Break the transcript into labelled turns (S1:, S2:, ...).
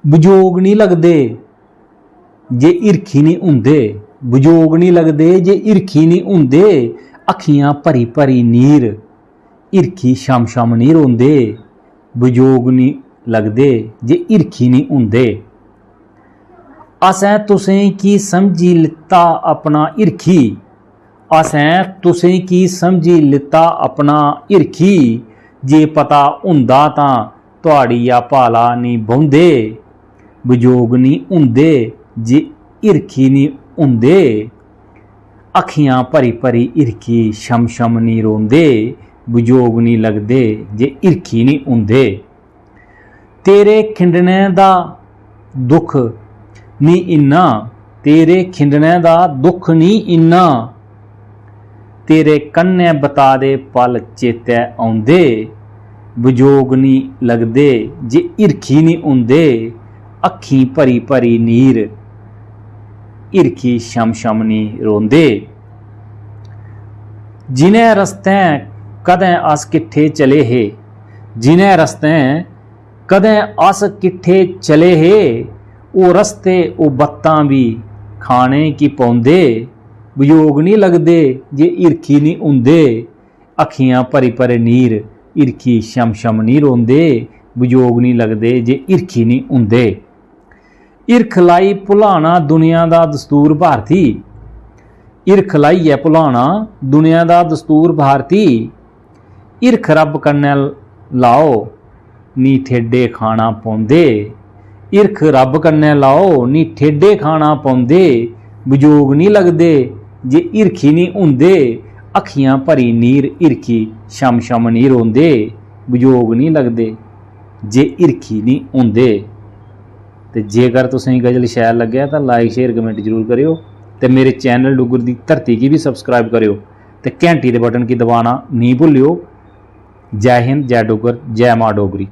S1: विजोग नहीं लगदे जे ईरखी नहीं हुंदे। विजोग नहीं लगदे जे ईरखी नहीं हुंदे। अखियां भरी भरी नीर ईरखी शम शम नहीं रोंदे। विजोग नहीं लगदे जे ईरखी नहीं हुंदे। असें तुसें की समझी लिता अपना ईरखी। असें तुसें की समझी लिता अपना ईरखी। जे पता हुंदा तां तुहाड़िया भाला नहीं बौंदे। विजोग नहीं हुंदे जे ईरखी नहीं हुंदे। अखियां भरी भरी ईरखी शम शम नहीं रोंदे। विजोग नहीं लगदे जे ईरखी नहीं हुंदे। तेरे खिंडने दा दुख नहीं इन्ना। तेरे खिंडने दा दुख नहीं इन्ना। तेरे कन्ने बता दे पल चेते आउंदे। विजोग नहीं लगदे जे ईरखी नहीं हुंदे। अखी भरी भरी नीर ईरखी शम शम नहीं रोंदे। जिन्हें रस्तें कदें अस किट्ठे चले हे। जिन्हें रस्तें कदें अस किट्ठे चले हे। वो रस्ते वो बत्तां भी खाने की पौंदे। विजोग नहीं लगदे जे ईरखी नहीं हुंदे। अखियां भरी भरी नीर ईरखी शम शम नहीं रोंदे। विजोग नहीं लगदे जे ईरखी नहीं हुंदे। ईरख लाई भुलाना दुनिया दा दस्तूर भारती। ईरख लाइयै भुलाना दुनिया दा दस्तूर भारती। ईरख रब कन्नै लाओ नी ठेडे खाना पौंदे। ईरख रब कन्नै लाओ नी ठेडे खाना पौंदे। विजोग नहीं लगदे जे ईरखी नहीं हुंदे। अखियां भरी नीर ईरखी शम शम नहीं रोंदे। विजोग नहीं लगदे जे ईरखी नहीं हुंदे। ते जेकर तुसें गज़ल शैल लग्गेआ तां लाइक शेयर कमेंट जरूर करेओ। ते मेरे चैनल डुग्गर दी धरती गी भी सबसक्राइब करेओ ते घंटी दे बटन गी दबाना नहीं भुल्लिओ। जय हिंद, जय डुग्गर, जय मां डोगरी।